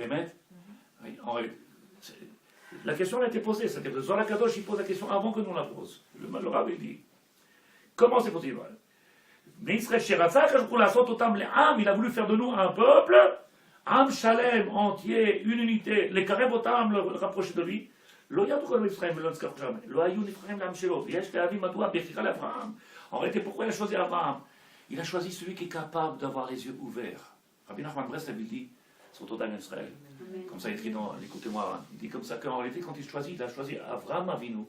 Émet. La question a été posée, c'est-à-dire que Zohar Kadosh, il pose la question avant que nous la pose. Le Rav, il dit, comment c'est possible? Il a voulu faire de nous un peuple, Am Shalem, entier, une unité, les Karebotam, le rapprocher de lui. En réalité, pourquoi il a choisi Abraham? Il a choisi celui qui est capable d'avoir les yeux ouverts. Rabbi Nachman Breslev, il dit, surtout dans Israël, comme ça écrit dans, écoutez-moi, il dit comme ça qu'en réalité, quand il a choisi Abraham Avinu.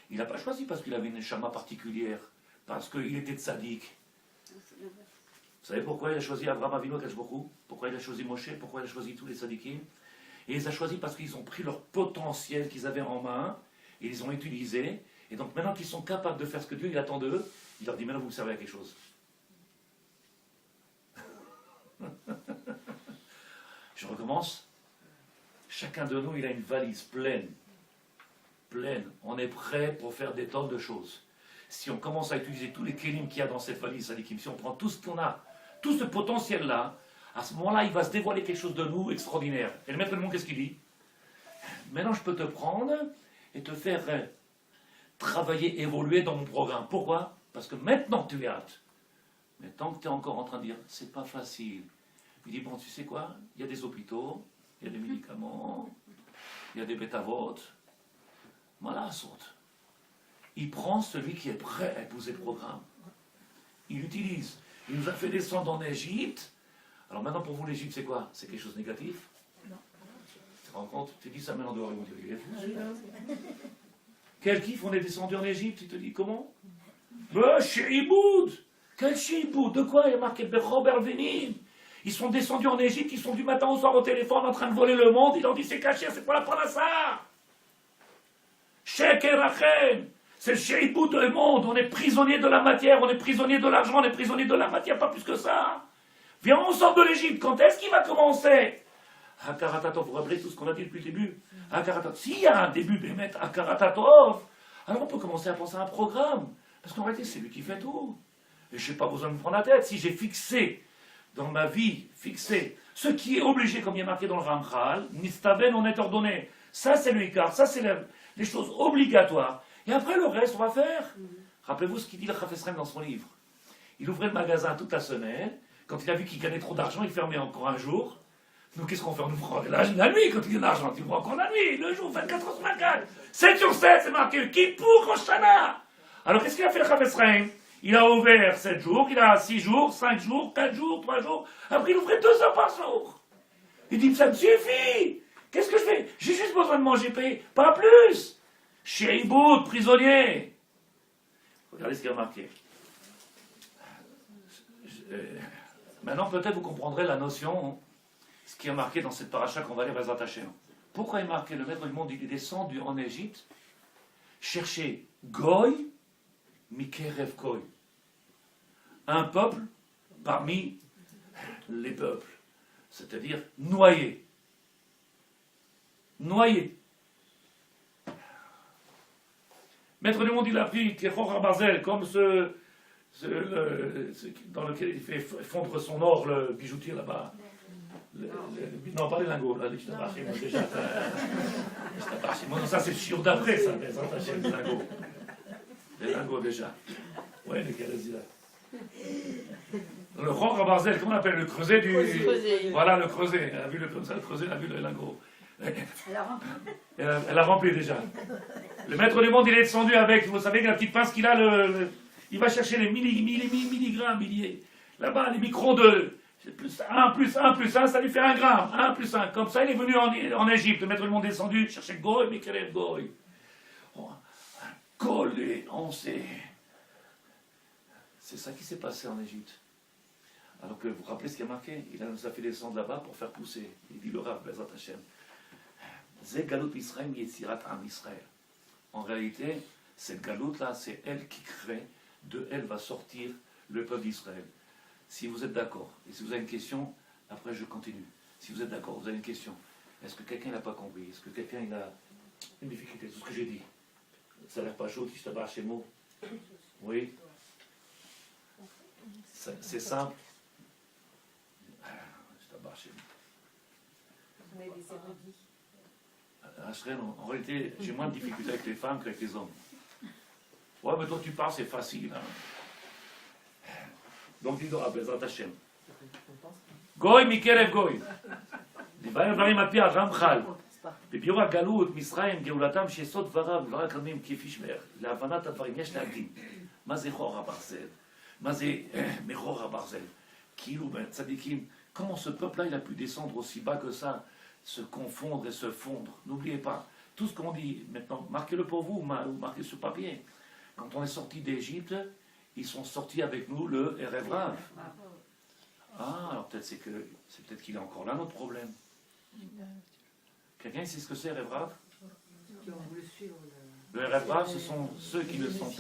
Il n'a pas choisi parce qu'il avait une neshama particulière, parce qu'il était tzaddik. Vous savez pourquoi il a choisi Abraham Avinu à Kajboku? Pourquoi il a choisi Moshe? Pourquoi il a choisi tous les tzaddikim? Et il les a choisis parce qu'ils ont pris leur potentiel qu'ils avaient en main, et ils ont utilisé, et donc maintenant qu'ils sont capables de faire ce que Dieu il attend d'eux, il leur dit maintenant vous me servez à quelque chose. Je recommence. Chacun de nous, il a une valise pleine. Pleine. On est prêt pour faire des tonnes de choses. Si on commence à utiliser tous les kélim qu'il y a dans cette valise, si on prend tout ce qu'on a, tout ce potentiel-là, à ce moment-là, il va se dévoiler quelque chose de nous extraordinaire. Et le maître du monde, qu'est-ce qu'il dit? Maintenant, je peux te prendre et te faire travailler, évoluer dans mon programme. Pourquoi? Parce que maintenant tu es hâte. Mais tant que tu es encore en train de dire, c'est pas facile. Il dit, bon, tu sais quoi? Il y a des hôpitaux, il y a des médicaments, il y a des bêta-votes. Voilà, saute. Il prend celui qui est prêt à épouser le programme. Il l'utilise. Il nous a fait descendre en Égypte. Alors maintenant, pour vous, l'Égypte, c'est quoi? C'est quelque chose de négatif? Non. Tu te rends compte? Tu dis ça maintenant dehors, ils vont dire, il est fou. Quel kiff, on est descendu en Égypte? Il te dit, comment? Shi'iboud! Quel Shi'iboud? De quoi? Il y a marqué Robert Venim. Ils sont descendus en Égypte, ils sont du matin au soir au téléphone en train de voler le monde. Ils leur disent, c'est caché, c'est pour la Parnassa. Sheker Achen. C'est le Shi'iboud du monde. On est prisonnier de la matière, on est prisonnier de l'argent, on est prisonnier de la matière, pas plus que ça. Viens, on sort de l'Égypte. Quand est-ce qu'il va commencer? Hakaratatov, vous vous rappelez tout ce qu'on a dit depuis le début? Hakaratatov. S'il y a un début, Bémet, Hakaratatov, alors on peut commencer à penser à un programme. Parce qu'en réalité, c'est lui qui fait tout. Et je n'ai pas besoin de me prendre la tête. Si j'ai fixé, dans ma vie, ce qui est obligé, comme il est marqué dans le Ramchal, Nistaben, on est ordonné. Ça, c'est le Ikar, ça, c'est les choses obligatoires. Et après, le reste, on va faire. Rappelez-vous ce qu'il dit le Chafetz Chaim dans son livre. Il ouvrait le magasin toute la semaine. Quand il a vu qu'il gagnait trop d'argent, il fermait encore un jour. Nous, qu'est-ce qu'on fait? On ouvre la nuit quand il y a de l'argent. Tu ouvres encore la nuit, le jour, 24 heures sur 24. 7 sur 7, c'est marqué Kippour Roshana. Alors, qu'est-ce qu'il a fait le Chafetz Chaim? Il a ouvert 7 jours, il a 6 jours, 5 jours, 4 jours, 3 jours. Après, il ouvrait 2 heures par jour. Il dit, ça me suffit. Qu'est-ce que je fais? J'ai juste besoin de manger, payer, pas plus. Shi'iboud, prisonnier. Regardez ce qu'il a marqué. Maintenant, peut-être vous comprendrez la notion, ce qui est marqué dans cette paracha qu'on va lire Bezrat Hashem. Pourquoi il marqué le maître du monde? Il est descendu en Égypte chercher Goy, Mikerev Goy. Un peuple parmi les peuples. C'est-à-dire noyé. Noyé. Maître du monde, il a pris Kechor Barzel, comme dans lequel il fait fondre son or, le bijoutier là-bas. Non, pas les lingots, là, déjà. Ça, c'est le chiot d'après, ça, les lingots. Les lingots, déjà. Ouais, les calazis, là. Le Chor Barzel, comment on appelle? Le creuset du. Voilà, le creuset. Elle a vu le creuset, elle a vu les lingots. Elle a rempli déjà. Le maître du monde, il est descendu avec, vous savez, la petite pince qu'il a, il va chercher les milligrammes, milliers. Là-bas, les microns de 1 plus 1 plus 1, ça lui fait 1 gramme. 1 plus 1. Comme ça, il est venu en Égypte. Le maître du monde est descendu, chercher Goy, Mikerev Goy. Collé, on sait. C'est ça qui s'est passé en Égypte. Alors que vous vous rappelez ce qu'il a marqué? Il nous a fait descendre là-bas pour faire pousser. Il dit le Rav, Bezrat Hashem. Zé Galout Israël, Yetzirat Am Israël. En réalité, cette galoute-là, c'est elle qui crée, de elle va sortir le peuple d'Israël. Si vous êtes d'accord, et si vous avez une question, après je continue. Si vous êtes d'accord, vous avez une question. Est-ce que quelqu'un n'a pas compris? Est-ce que quelqu'un a une difficulté? Tout ce que j'ai dit. Ça a l'air pas chaud, si je te barre chez moi. Oui? C'est simple. Je te barre chez moi. En réalité, j'ai moins de difficultés avec les femmes qu'avec les hommes. Ouais, mais toi tu parles, c'est facile. Hein. Donc dis donc, Bezrat Hashem. Goy Mikerev Goy. דברי דברים על פי הרמח"ל, בביאור הגלות, מצרים, גאולתם, שיסוד דבריו, דברי הקדמים כפי שמר, להבנת הדברים, יש להגיד, מה זה חור הברזל? מה זה מחור הברזל? כאילו, צדיקים, comment ce peuple-là, il a pu descendre aussi bas que ça, se confondre et se fondre? N'oubliez pas, tout ce qu'on dit maintenant, marquez-le pour vous, ou marquez sur papier. Quand on est sorti d'Égypte, ils sont sortis avec nous le Erev Rav. Ah, alors peut-être c'est peut-être qu'il est encore là notre problème. Quelqu'un sait ce que c'est Erev Rav? Le Erev Rav, ce sont ceux qui ne sont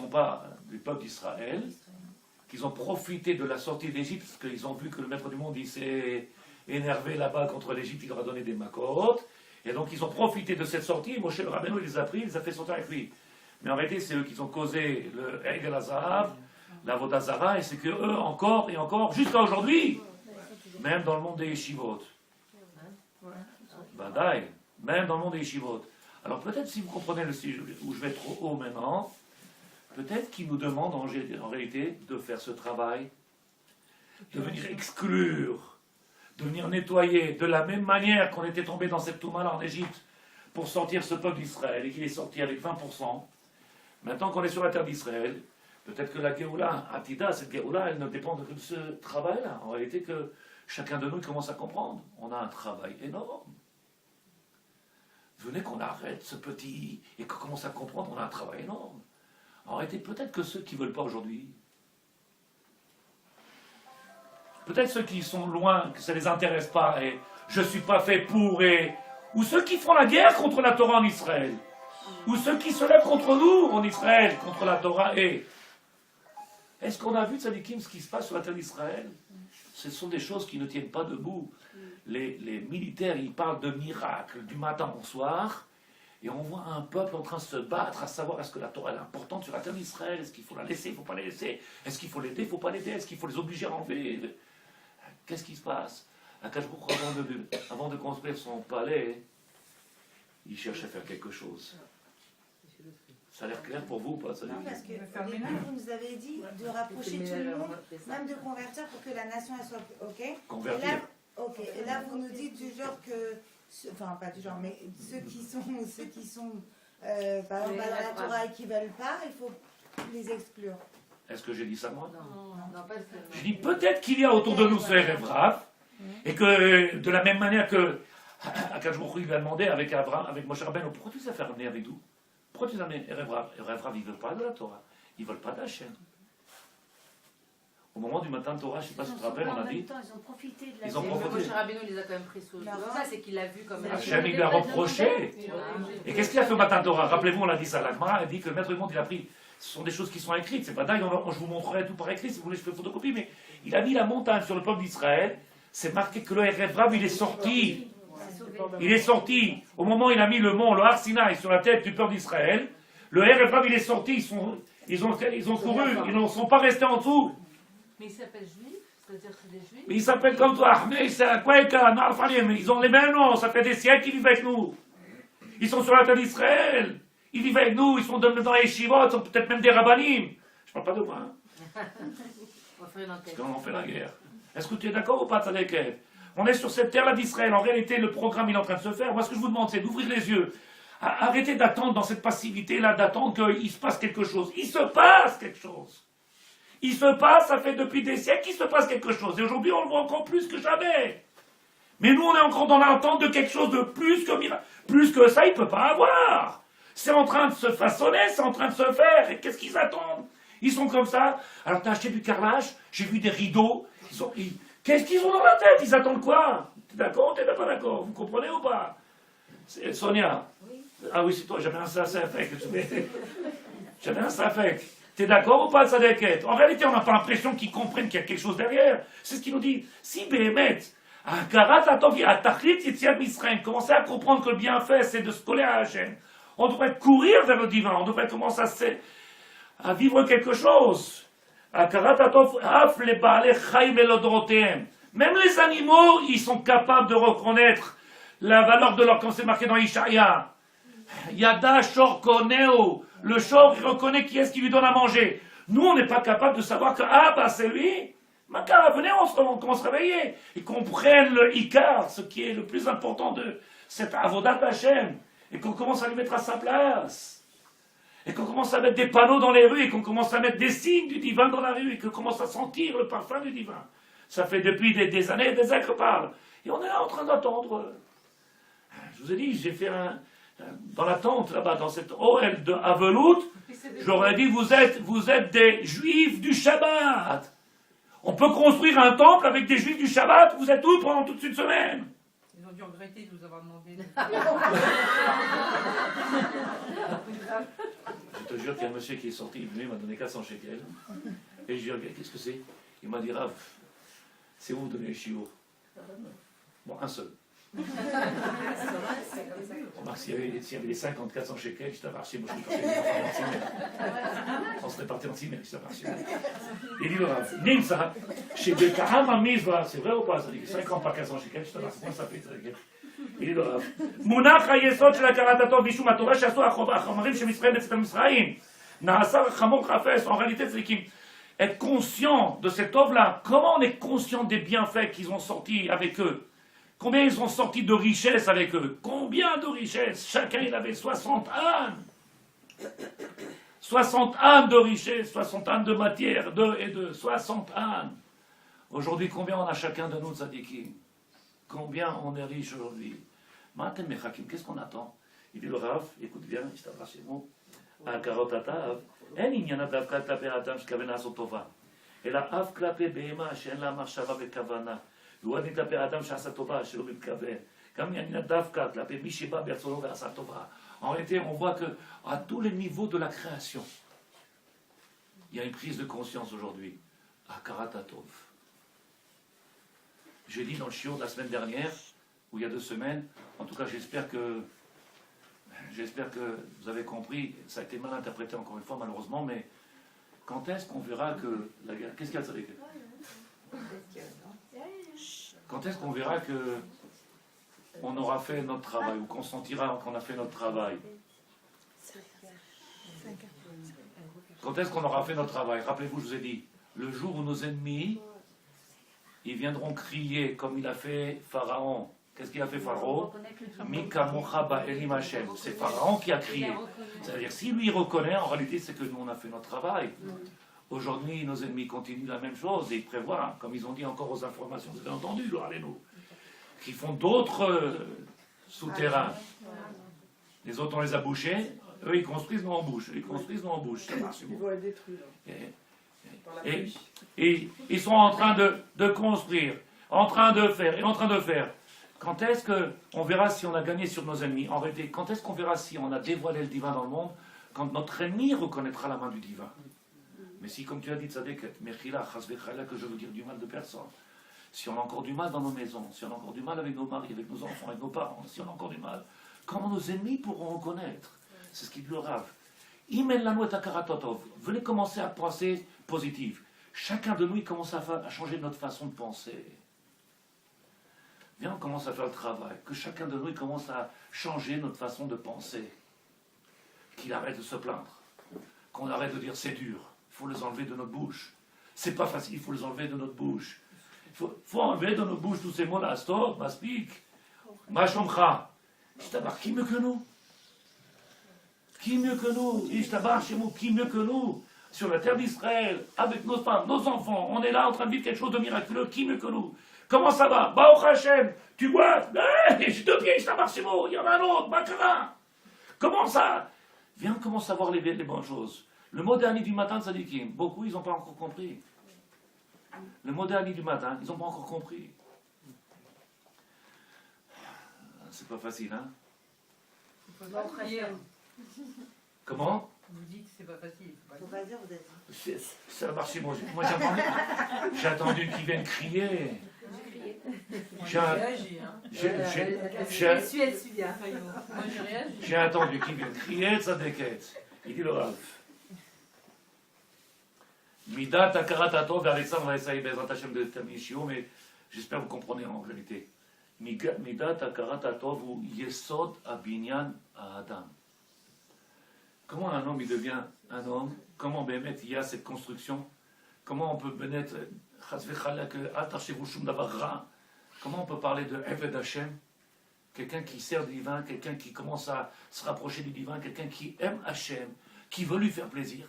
pas du peuple d'Israël, qui ont profité de la sortie d'Égypte, parce qu'ils ont vu que le maître du monde il s'est énervé là-bas contre l'Égypte, il leur a donné des macotes, et donc ils ont profité de cette sortie, et Moshe le Rabbeinu il les a pris, il les a fait sortir avec lui. Mais en réalité, c'est eux qui ont causé le Egel Hazahav, la Vodazara, et c'est que eux, encore et encore, jusqu'à aujourd'hui, même dans le monde des yeshivot. Badaï, même dans le monde des yeshivot. Alors peut-être si vous comprenez le sujet où je vais trop haut maintenant, peut-être qu'ils nous demandent en réalité de faire ce travail, de venir exclure, de venir nettoyer, de la même manière qu'on était tombé dans cette touma-là en Égypte pour sortir ce peuple d'Israël et qu'il est sorti avec 20%. Maintenant qu'on est sur la terre d'Israël, peut-être que la Géoula, Atida, cette Géoula, elle ne dépend que de ce travail-là. En réalité, que chacun de nous commence à comprendre. On a un travail énorme. Venez qu'on arrête ce petit et qu'on commence à comprendre, on a un travail énorme. En réalité, peut-être que ceux qui ne veulent pas aujourd'hui, peut-être ceux qui sont loin, que ça ne les intéresse pas, et je ne suis pas fait pour, ou ceux qui font la guerre contre la Torah en Israël, ou ceux qui se lèvent contre nous en Israël, contre la Torah, est-ce qu'on a vu, tzadikim, ce qui se passe sur la terre d'Israël? Ce sont des choses qui ne tiennent pas debout. Les militaires, ils parlent de miracles du matin au soir, et on voit un peuple en train de se battre à savoir est-ce que la Torah est importante sur la terre d'Israël, est-ce qu'il faut la laisser, il ne faut pas la laisser, est-ce qu'il faut l'aider, il ne faut pas l'aider, est-ce qu'il faut les obliger à enlever. Qu'est-ce qui se passe? Akash Baruch Hu, avant de construire son palais, il cherche à faire quelque chose. Ça a l'air clair pour vous ou pas? Non, parce que au début, vous nous avez dit de rapprocher tout le monde, même de convertir pour que la nation elle soit OK. Convertir. Et là, vous nous dites du genre que, enfin pas du genre, mais ceux qui sont par exemple dans la Torah et qui ne veulent pas, il faut les exclure. Est-ce que j'ai dit ça moi? Non, pas le fait. Je dis peut-être qu'il y a autour de nous ce Erev Rav, et que de la même manière que Akash Baruch Hu lui a demandé avec Abraham, avec Moshe Rabbeinu, pourquoi tu les as fait ramener avec nous? Pourquoi tu les as amenés Erev Rav? Erev Rav, ils ne veulent pas de la Torah, ils ne veulent pas d'Hachem. Au moment du matin de Torah, je ne sais pas si tu te rappelles, on a dit. Ils ont profité de la Ils ont profité. Moshe Rabbeinu les a quand même pris sous ça, c'est qu'il l'a vu comme Hachem, il lui a reproché. Et qu'est-ce qu'il a fait au matin de Torah? Rappelez-vous, on l'a dit ça, l'Agmara a dit que le maître du monde, il a pris. Ce sont des choses qui sont écrites, c'est pas dingue, je vous montrerai tout par écrit, si vous voulez, je fais photocopie, mais il a mis la montagne sur le peuple d'Israël, c'est marqué que le Erev Rav, il est sorti. Il est sorti. Au moment où il a mis le mont, le Har Sinaï, sur la tête du peuple d'Israël, le Erev Rav, il est sorti, ils ont couru, ils ne sont pas restés en dessous. Mais ils s'appellent juifs, c'est-à-dire que c'est des juifs. Mais ils s'appellent comme toi, Ahmed, mais ils ont les mêmes noms, ça fait des siècles qu'ils vivent avec nous. Ils sont sur la terre d'Israël, ils vivent avec nous, ils sont dans les yeshivot, ils sont peut-être même des rabbanim. Je parle pas de moi. Hein. On va faire une enquête. Parce qu'on en fait la guerre. Est-ce que tu es d'accord ou pas, Tzadeket? On est sur cette terre-là d'Israël. En réalité, le programme il est en train de se faire. Moi, ce que je vous demande, c'est d'ouvrir les yeux. Arrêtez d'attendre dans cette passivité-là, d'attendre qu'il se passe quelque chose. Il se passe quelque chose. Il se passe, ça fait depuis des siècles qu'il se passe quelque chose. Et aujourd'hui, on le voit encore plus que jamais. Mais nous, on est encore dans l'attente de quelque chose de plus que miracle. Plus que ça, il ne peut pas avoir. C'est en train de se façonner, c'est en train de se faire. Et qu'est-ce qu'ils attendent? Ils sont comme ça. Alors, t'as acheté du carrelage, j'ai vu des rideaux. Qu'est-ce qu'ils ont dans la tête? Ils attendent quoi? T'es d'accord ou t'es pas d'accord? Vous comprenez ou pas? Sonia? Oui. Ah oui, c'est toi, j'avais un safek. J'avais un safek. T'es d'accord ou pas, Tzadeket? En réalité, on n'a pas l'impression qu'ils comprennent qu'il y a quelque chose derrière. C'est ce qu'il nous dit. Si Béhémet, commencez à comprendre que le bienfait, c'est de se coller à Hachem. On devrait courir vers le divin, on devrait commencer à vivre quelque chose. Même les animaux, ils sont capables de reconnaître la valeur de leur, comme c'est marqué dans Ishaïa. Yada Shor Koneo. Le Shor, il reconnaît qui est-ce qui lui donne à manger. Nous, on n'est pas capable de savoir que, ah, bah, c'est lui. Makara, venez, on commence à réveiller. Et qu'on prenne le Icar, ce qui est le plus important de cette Avodat Hashem. Et qu'on commence à lui mettre à sa place. Et qu'on commence à mettre des panneaux dans les rues. Et qu'on commence à mettre des signes du divin dans la rue. Et qu'on commence à sentir le parfum du divin. Ça fait depuis des années et des années qu'on parle. Et on est là en train d'attendre. Je vous ai dit, j'ai fait dans la tente là-bas, dans cette OL de Avelout, j'aurais dit, vous êtes des juifs du Shabbat. On peut construire un temple avec des juifs du Shabbat, vous êtes où pendant toute une semaine? Ils ont dû regretter de nous avoir demandé. Je te jure qu'il y a un monsieur qui est sorti, il est venu, il m'a donné 400 shekels. Et je lui ai dit, qu'est-ce que c'est? Il m'a dit, Rav, c'est où vous donnez les chiots? Bon, un seul. Remarque, s'il y avait les 50, 400 shekels, je t'avais arraché, moi je serais parti en cinéma. On serait parti en cinéma, je t'avais arraché. Il dit le Rav, Nimsa, chez Bekaham à Mizva, c'est vrai ou pas? Ça dit 50 par 400 shekels, je t'avais arraché, comment ça fait? Il dit le Rav, Mounach היסוד של הכרת הטוב משום התורה שעשו החומרים של מצרים בצאת המצרים. נעשה חמור חפש, en réalité c'est qui être conscient de cet œuvre-là. Comment on est conscient des bienfaits qu'ils ont sortis avec eux? Combien ils ont sorti de richesses avec eux? Combien de richesses? Chacun, il avait 60 ânes. 60 ânes de richesses, 60 ânes de matière, 60 ânes. Aujourd'hui, combien on a chacun de nous, tzadikim? Combien on est riche aujourd'hui? Matem mechakim, qu'est-ce qu'on attend? Il dit le Rav, écoute bien, il t'abrace chez moi. הכרות התאו, אין עניינה דווקא כלפי האדם שכוון לעשות טובה, אלא אף כלפי בהמה שאין לה מחשבה וכוונה, והוא הדין כלפי האדם שעשה טובה שלא מתכוון, גם עניינה דווקא כלפי מי שבא ברצונו ועשה טובה. En réalité, on voit que à tous les niveaux de la création, il y a une prise de conscience aujourd'hui. Akarat Hatov. J'ai dit dans le shiur de la semaine dernière, ou il y a 2 semaines, en tout cas j'espère que vous avez compris, ça a été mal interprété encore une fois malheureusement, mais quand est-ce qu'on verra que la guerre... Qu'est-ce qu'il y a de ça? Quand est-ce qu'on verra que on aura fait notre travail, ou qu'on sentira qu'on a fait notre travail? Quand est-ce qu'on aura fait notre travail? Rappelez-vous, je vous ai dit, le jour où nos ennemis, ils viendront crier comme il a fait Pharaon. Qu'est-ce qu'il a fait Pharaon? C'est Pharaon qui a crié. C'est-à-dire, si lui reconnaît, en réalité, c'est que nous, on a fait notre travail. Aujourd'hui, nos ennemis continuent la même chose et ils prévoient, comme ils ont dit encore aux informations, vous avez entendu, nous, qui font d'autres souterrains. Les autres, on les a bouchés. Eux, ils construisent, nous, en bouche. Ils construisent, nous, en bouche. Ça marche. Ils vont être détruits. Et ils sont en train de construire, en train de faire, et en train de faire. Quand est-ce qu'on verra si on a gagné sur nos ennemis? En réalité, quand est-ce qu'on verra si on a dévoilé le divin dans le monde? Quand notre ennemi reconnaîtra la main du divin. Mais si, comme tu as dit, Tzadeket, Mechila, Chasvechala, que je veux dire du mal de personne, si on a encore du mal dans nos maisons, si on a encore du mal avec nos maris, avec nos enfants, avec nos parents, si on a encore du mal, comment nos ennemis pourront reconnaître? C'est ce qui dit le Rav. Imen lanu et akaratotov. Venez commencer à penser positif. Chacun de nous, il commence à changer notre façon de penser. Viens, on commence à faire le travail. Que chacun de nous, il commence à changer notre façon de penser. Qu'il arrête de se plaindre. Qu'on arrête de dire c'est dur. Il faut les enlever de notre bouche. C'est pas facile, il faut les enlever de notre bouche. Il faut enlever de notre bouche tous ces mots-là. Stop, maspik. Mashomcha. Ishtabar, qui mieux que nous? Qui mieux que nous? Ishtabar chez nous, qui mieux que nous? Sur la terre d'Israël, avec nos femmes, nos enfants, on est là en train de vivre quelque chose de miraculeux. Qui mieux que nous? Comment ça va? Baruch Hashem, tu vois? J'ai 2 pieds, Ishtabar chez moi. Il y en a un autre, Bakara. Comment ça? Viens, commence à voir les bonnes choses. Le mot dernier du matin de Tzadikim, beaucoup, ils n'ont pas encore compris. Le mot dernier du matin, ils n'ont pas encore compris. C'est pas facile, hein? Il faut pas prier. Comment? Vous dites que c'est pas facile. Faut pas dire, vous êtes dit. Ça a marché, moi j'ai attendu qu'ils viennent crier. J'ai attendu qu'ils viennent crier, Tzadeket. Il dit le Rav. Midat akarat hatov, Alexandre va essayer Bezrat Hashem de terminer shiur, mais J'espère que vous comprenez en réalité. Midat hakarat hatov ou yesod abinyan adam. Comment un homme il devient un homme? Comment Bémet il y a cette construction? Comment on peut connaître comment on peut parler de Eved Hashem? Quelqu'un qui sert du divin, quelqu'un qui commence à se rapprocher du divin, quelqu'un qui aime Hashem, qui veut lui faire plaisir.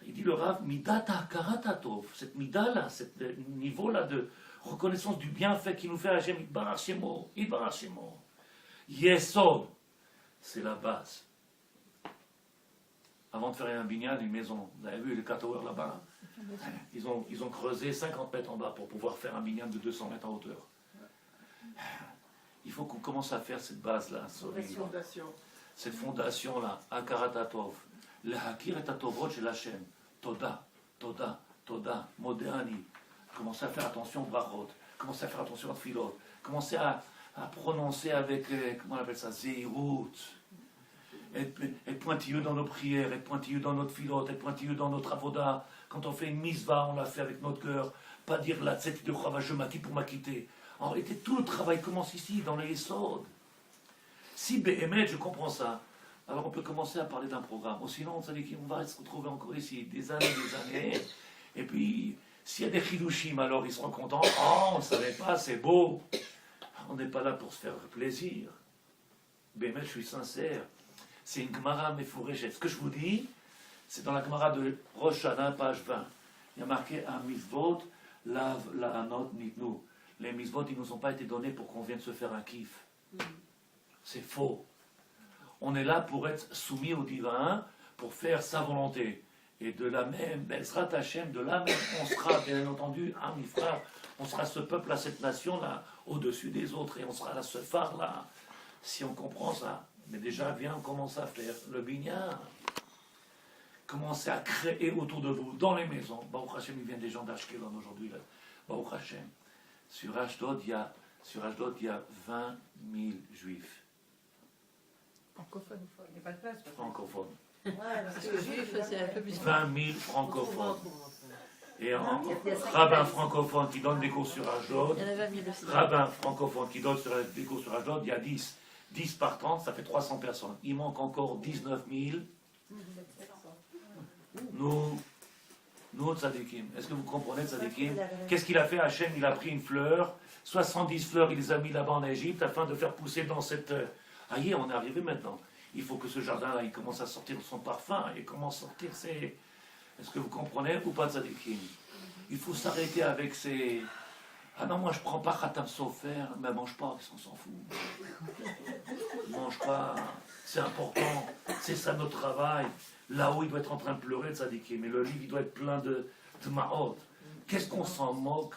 Il dit le Rav, Midat hakarat hatov, cette mida-là, ce niveau-là de reconnaissance du bienfait qui nous fait Hashem, Yitbarach Shemo, Yesod, c'est la base. Avant de faire un binyan, une maison, vous avez vu les 4 towers là-bas, ils ont creusé 50 mètres en bas pour pouvoir faire un binyan de 200 mètres en hauteur. Il faut qu'on commence à faire cette base-là, cette fondation-là, hakarat hatov, le hakir et hatovot chez Hashem, toda, toda, toda, modéani. Commencez à faire attention aux brachot, commencez à faire attention aux tfilot, commencez à prononcer avec, comment on appelle ça, zeirut, être pointilleux dans nos prières, être pointilleux dans notre filot, être pointilleux dans notre avoda. Quand on fait une misva, on la fait avec notre cœur, pas dire la tête de Chavashemaki pour m'acquitter. En réalité, tout le travail commence ici, dans les Yesod. Si Béhémet, je comprends ça, alors on peut commencer à parler d'un programme. Ou sinon, on va se retrouver encore ici, des années, et puis... S'il y a des chidushim, alors ils seront contents. Oh, on ne savait pas, c'est beau. On n'est pas là pour se faire plaisir. Bémet, je suis sincère. C'est une Gemara Mefourachet. Ce que je vous dis, c'est dans la Gemara de Rosh Hashanah, page 20. Il y a marqué un mitzvot, lav la anot nitnu. Les mitzvot, ils ne nous ont pas été donnés pour qu'on vienne se faire un kiff. C'est faux. On est là pour être soumis au divin, pour faire sa volonté. Et de la même, Bezrat Hashem, de la même, on sera, bien entendu, amis frères, on sera ce peuple-là, cette nation-là, au-dessus des autres, et on sera là, ce phare-là, si on comprend ça. Mais déjà, viens, on commence à faire le binyan. Commencez à créer autour de vous, dans les maisons. Baruch Hashem, il vient des gens d'Ashkelon aujourd'hui, là. Baruch Hashem. Sur Ashdod, il y a 20 000 juifs. Francophones. Il n'y a pas de place. Francophones. Ouais, parce que Juif, c'est un peu bizarre. 20 000 francophones. Et un rabbin francophone qui donne des cours sur Ashdod, Il y en a 20 000 aussi. rabbin francophone qui donne des cours sur Ashdod, il y a 10. 10 par 30, ça fait 300 personnes. Il manque encore 19 000. Nous, tzadikim. Est-ce que vous comprenez, tzadikim? Qu'est-ce qu'il a fait, Hachem? Il a pris une fleur, 70 fleurs, il les a mis là-bas en Égypte afin de faire pousser dans cette... Aïe, on est arrivé maintenant. Il faut que ce jardin-là, il commence à sortir son parfum, il commence à sortir ses... Est-ce que vous comprenez ou pas, tzadikim? Il faut s'arrêter avec ces... Ah non, moi je prends pas Khatam Sofer, mais mange pas, parce qu'on s'en fout. Mange pas, c'est important, c'est ça notre travail. Là-haut, il doit être en train de pleurer, tzadikim, mais le livre, il doit être plein de ma'ot. Qu'est-ce qu'on s'en moque?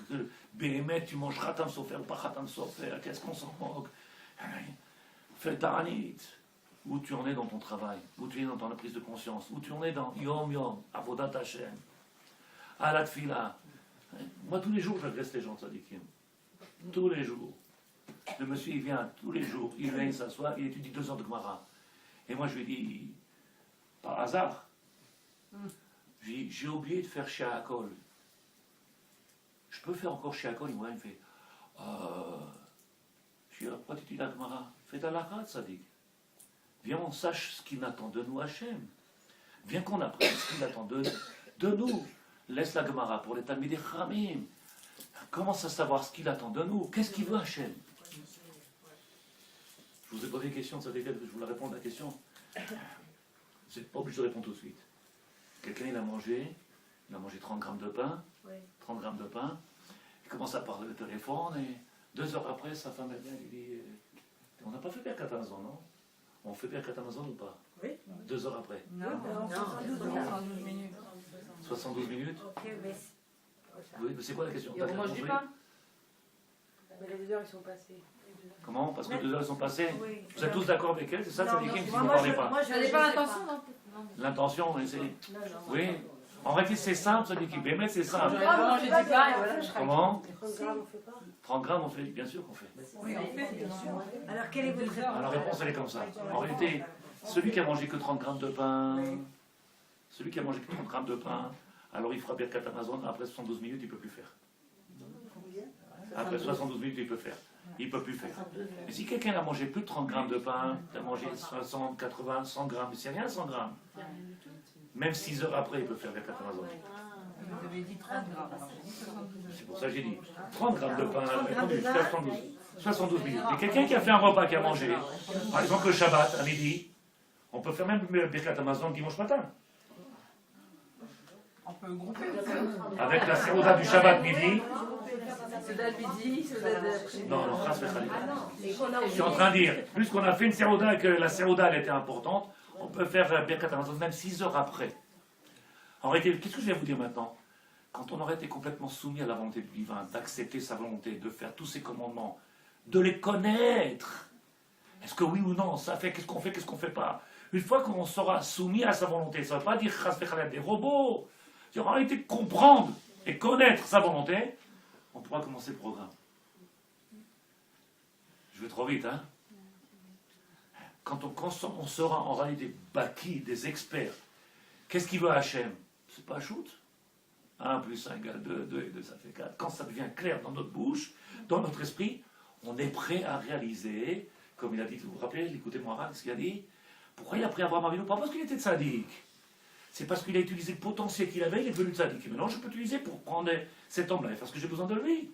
Béhémet, tu manges Khatam Sofer ou pas Khatam Sofer? Qu'est-ce qu'on s'en moque? Fais Taranit. Où tu en es dans ton travail, où tu es dans ta prise de conscience, où tu en es dans Yom Yom, Avodat Hashem, à la Tfila. Moi, tous les jours, j'agresse les gens, tzadikim. Tous les jours. Le monsieur, il vient tous les jours, il vient, il s'assoit, il étudie 2 heures de Gemara. Et moi, je lui dis, par hasard, je lui dis, j'ai oublié de faire Sha'akol. Je peux faire encore Sha'akol? Il me fait, je lui dis, pourquoi tu étudies la Gemara? Fais ta lacha, tzadik. Viens, on sache ce qu'il attend de nous, Hachem. Viens qu'on apprenne ce qu'il attend de nous. Laisse la Gemara pour les Talmidei Chachamim. Commence à savoir ce qu'il attend de nous. Qu'est-ce qu'il veut, Hachem? Je vous ai posé une question, ça dégage, je vous la réponds à la question. Vous n'êtes pas obligé de répondre tout de suite. Quelqu'un, il a mangé 30 grammes de pain. 30 grammes de pain. Il commence à parler au téléphone et 2 heures après, sa femme, elle vient, il dit, on n'a pas fait Birkat Hamazon, non? On fait Birkat Hamazon ou pas? Oui. 2 heures après. Non, 72 minutes. 72 minutes? Ok, mais Oui, mais c'est quoi la question? Et on mange du pain? les 2 heures, ils sont passés. Comment? Parce que 2 heures sont passées? Oui. Vous êtes tous d'accord avec elle? C'est ça, ça dit qui si vous ne moi, parlez pas? moi, Ça n'est pas l'intention, non? L'intention, mais c'est... Non, Oui. En réalité, c'est simple, ça dit qui. Mais c'est simple. J'aurais pas mangé du pain et voilà. Comment? 30 grammes, on fait pas. 30 grammes, on fait, bien sûr qu'on fait. Oui, on fait, bien sûr. Alors, quelle est votre réponse? Alors, la réponse, elle est comme ça. En réalité, celui qui a mangé que 30 grammes de pain, celui qui a mangé que 30 grammes de pain, alors il fera Birkat Hamazon, après 72 minutes, il ne peut plus faire. Combien? Après 72 minutes, il peut faire. Il ne peut plus faire. Mais si quelqu'un a mangé plus de 30 grammes de pain, il a mangé 60, 80, 100 grammes, c'est rien 100 grammes. Même 6 heures après, il peut faire vers 80 ans. Vous avez dit 30 grammes. Alors, j'ai dit 72. C'est pour ça que j'ai dit 30 grammes de pain, répondu, jusqu'à 72 minutes. Et quelqu'un qui a fait un repas, qui a mangé, par exemple le Shabbat, à midi, on peut faire même Birkat Amazon dimanche matin. On peut grouper. Avec la sérouda du Shabbat midi. Soda le midi, soda de... Non, non, chas v'chalim. Je suis en train de dire, puisqu'on a fait une sérouda et que la sérouda elle était importante, on peut faire Birkat Amazon même 6 heures après. En réalité, qu'est-ce que je vais vous dire maintenant? Quand on aurait été complètement soumis à la volonté du divin, d'accepter sa volonté, de faire tous ses commandements, de les connaître, est-ce que oui ou non, ça fait, qu'est-ce qu'on fait pas? Une fois qu'on sera soumis à sa volonté, ça ne veut pas dire chas v'chalim des robots, c'est en réalité comprendre et connaître sa volonté, on pourra commencer le programme. Je vais trop vite, hein? Quand on sera en réalité bâti, des experts, qu'est-ce qu'il veut Hachem? C'est pas shoot. 1 plus 1 égale 2, 2 et 2 ça fait 4. Quand ça devient clair dans notre bouche, dans notre esprit, on est prêt à réaliser, comme il a dit, vous vous rappelez, écoutez-moi Ran, ce qu'il a dit, pourquoi il a pris Abraham Avinu? Pas parce qu'il était tzaddik. C'est parce qu'il a utilisé le potentiel qu'il avait, il est devenu tzaddik. Et maintenant, je peux l'utiliser pour prendre cet homme-là, parce que j'ai besoin de lui.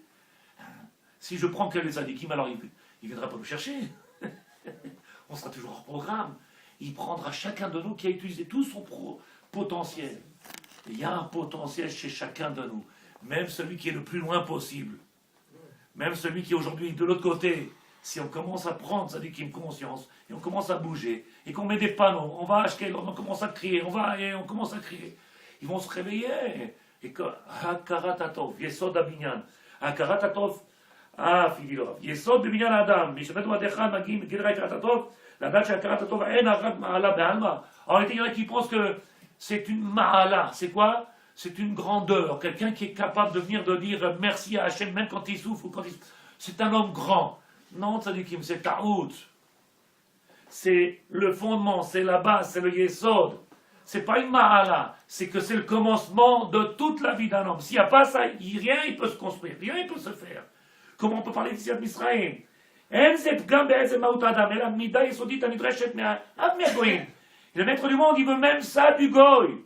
Si je prends que les tzaddikim, alors il ne viendra pas nous chercher. On sera toujours hors programme. Il prendra chacun de nous qui a utilisé tout son potentiel. Et il y a un potentiel chez chacun de nous. Même celui qui est le plus loin possible. Même celui qui est aujourd'hui de l'autre côté. Si on commence à prendre tzaddikim conscience, et on commence à bouger, et qu'on met des panneaux, on va acheter, on commence à crier, on commence à crier. Ils vont se réveiller. Et que, Hakaratov, Yesod Abinyan, Hakaratov, Figilov, Yesod Abinyan Adam, Mishabet Wadechan, Magim, Gilra Hakaratov, la date Hakaratov, En Arad Ma'ala Be'alma. En réalité, il y en a qui pensent que c'est une Ma'ala. C'est quoi? C'est une grandeur. Quelqu'un qui est capable de venir de dire merci à Hachem, même quand il souffre ou quand il. C'est un homme grand. Non, tzadikim, c'est ta'out. C'est le fondement, c'est la base, c'est le yesod. C'est pas une ma'ala, c'est que c'est le commencement de toute la vie d'un homme. S'il n'y a pas ça, rien il peut se construire, rien il peut se faire. Comment on peut parler d'ici à Israël? Le maître du monde, il veut même ça du goy.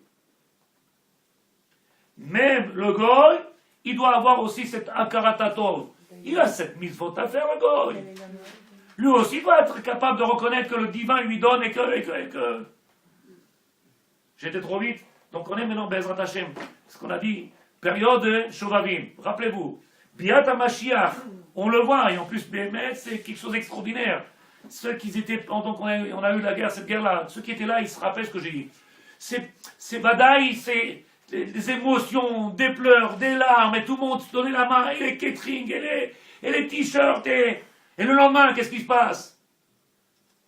Même le goy, il doit avoir aussi cette akaratatov. Il a cette mitzvot à faire, le goy. Lui aussi doit être capable de reconnaître que le divin lui donne et que... J'étais trop vite. Donc on est maintenant Bezrat Hashem. Ce qu'on a dit, période de Shovavim. Rappelez-vous, Biat HaMashiach, on le voit, et en plus, Bémet, c'est quelque chose d'extraordinaire. Ceux qui étaient, pendant qu'on a eu la guerre, cette guerre-là, ceux qui étaient là, ils se rappellent ce que j'ai dit. C'est badaï, c'est des émotions, des pleurs, des larmes, et tout le monde se donnait la main, et les catering, et les t-shirts, et le lendemain, qu'est-ce qui se passe?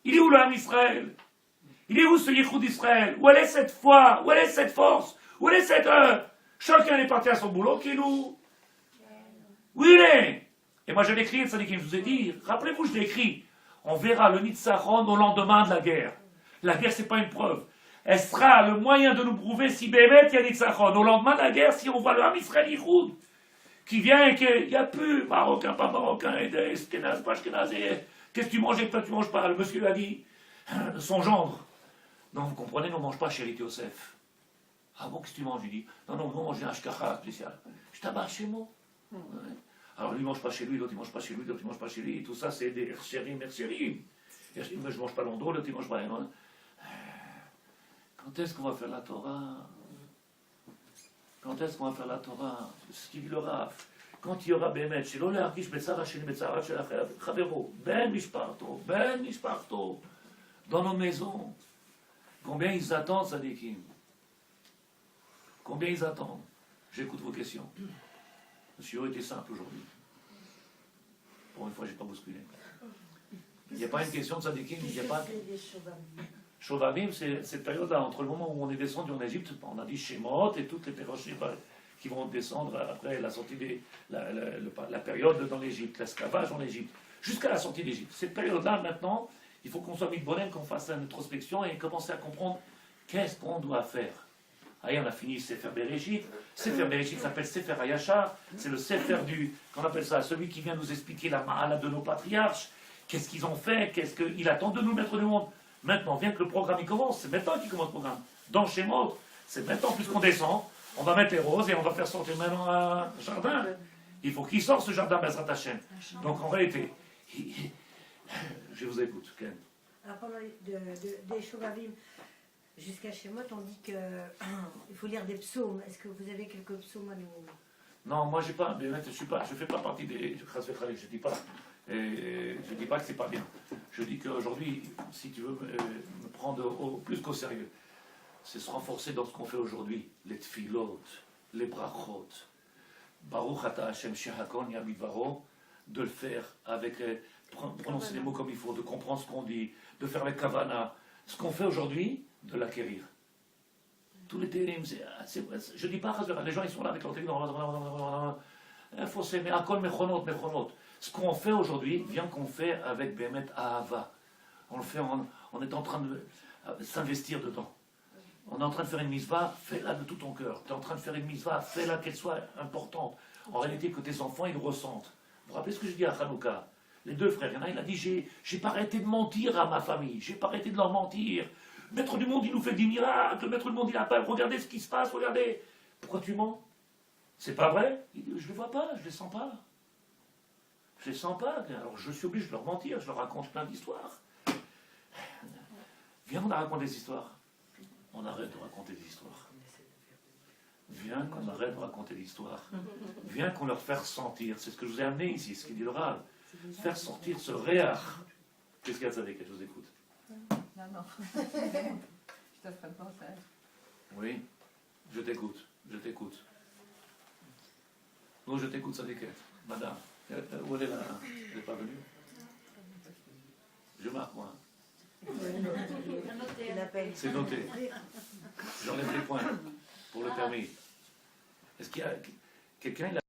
Il est où l'âme Israël? Il est où ce Yichud d'Israël? Où elle est cette foi? Où elle est cette force? Où elle est cette... Chacun est parti à son boulot, qui est nous? Où il est? Et moi je l'ai écrit, ça dit qu'il je vous ai dit, rappelez-vous, je l'ai écrit. On verra le Nitzaron au lendemain de la guerre. La guerre, c'est pas une preuve. Elle sera le moyen de nous prouver si Bémet, il y a Nitzaron. Au lendemain de la guerre, si on voit le Ham Israël Yichud, qui vient et qu'il n'y a plus Marocain, pas Marocain, et Ashkenaz, pas Ashkenaz, et qu'est-ce que tu manges et que toi tu manges pas? Le monsieur lui a dit, son gendre. Non, vous comprenez, on ne mange pas chez Yosef. Ah bon, qu'est-ce que tu manges? Il dit, non, non, non, j'ai un shkacha spécial. Je tabac chez moi. Ouais. Alors lui, il ne mange pas chez lui, l'autre, il ne mange pas chez lui, l'autre, il ne mange pas chez lui. Et tout ça, c'est des herchérim. Moi, je ne mange pas l'endroit, l'autre, il ne mange pas. Quand est-ce qu'on va faire la Torah? Quand est-ce qu'on va faire la Torah? Ce qu'il dit le Rav. Quand il y aura Bémet, chez l'Olé Arkish, Betzara, chez les Betzara, chez la Chavero, Ben Mishparto, dans nos maisons. Combien ils attendent, Sadikim? Combien ils attendent? J'écoute vos questions. Monsieur était simple aujourd'hui. Pour une fois, je n'ai pas bousculé. Il n'y a pas une question de Sadikim, il n'y a pas. Shovavim, c'est cette période-là, entre le moment où on est descendu en Égypte, on a dit Shemot et toutes les périodes qui vont descendre après la sortie la période dans l'Égypte, l'esclavage en Égypte, jusqu'à la sortie d'Égypte. Cette période-là, maintenant, il faut qu'on soit mis de bonheur, qu'on fasse une introspection et commencer à comprendre qu'est-ce qu'on doit faire. Allez, on a fini Sefer Bereshit. Sefer Bereshit s'appelle Sefer Hayashar. C'est le Sefer qu'on appelle ça, celui qui vient nous expliquer la Ma'ala de nos patriarches. Qu'est-ce qu'ils ont fait, qu'est-ce qu'il attend de nous, maître du monde. Maintenant, vient que le programme il commence, c'est maintenant qu'il commence le programme. Dans Shemot, c'est maintenant, puisqu'on descend, on va mettre les roses et on va faire sortir maintenant un jardin. Il faut qu'il sorte ce jardin, Bezrat Hashem. Donc en réalité, je vous écoute, Ken. Alors pendant des Shovavim jusqu'à Shemot, on dit qu'il faut lire des psaumes. Est-ce que vous avez quelques psaumes à nous... Non, moi j'ai pas, je fais pas partie des je dis pas. Je dis pas que c'est pas bien. Je dis qu'aujourd'hui, si tu veux me prendre plus qu'au sérieux, c'est se renforcer dans ce qu'on fait aujourd'hui. Les tfilot, les brachot, Baruch ata Hashem shehakon yamidvaro, de le faire avec, prononcer les mots comme il faut, de comprendre ce qu'on dit, de faire les kavana. Ce qu'on fait aujourd'hui, de l'acquérir. Tous les télim, je dis pas, les gens ils sont là avec leur télim, il faut s'aimer, akol mechonot, mechonot. Ce qu'on fait aujourd'hui, vient qu'on fait avec Bémet Ahava. On le fait, on est en train de s'investir dedans. On est en train de faire une mitzvah, fais-la de tout ton cœur. Tu es en train de faire une mitzvah, fais-la qu'elle soit importante. En réalité, que tes enfants, ils le ressentent. Vous vous rappelez ce que je dis à Hanouka? Les deux frères, il y en a, il a dit, j'ai pas arrêté de mentir à ma famille, j'ai pas arrêté de leur mentir. Maître du monde, il nous fait des miracles, le maître du monde, il appelle, regardez ce qui se passe, regardez. Pourquoi tu mens? C'est pas vrai? Il dit, je ne les vois pas, je ne les sens pas. Je ne les sens pas, alors je suis obligé de leur mentir, je leur raconte plein d'histoires. Viens, on raconte des histoires. On arrête de raconter des histoires. Viens qu'on arrête de raconter des histoires. Viens qu'on leur fasse sentir. C'est ce que je vous ai amené ici, ce qu'il dit l'oral. Faire sortir ce réach. Qu'est-ce qu'il y a, Tzaddik? Je vous écoute. Non, non. Je t'offre pas ça. Oui, je t'écoute, je t'écoute. Non, je t'écoute, Tzaddik. Madame, où elle est là? Elle n'est pas venue? Je marque, moi. C'est noté. J'enlève les points pour le permis. Est-ce qu'il y a quelqu'un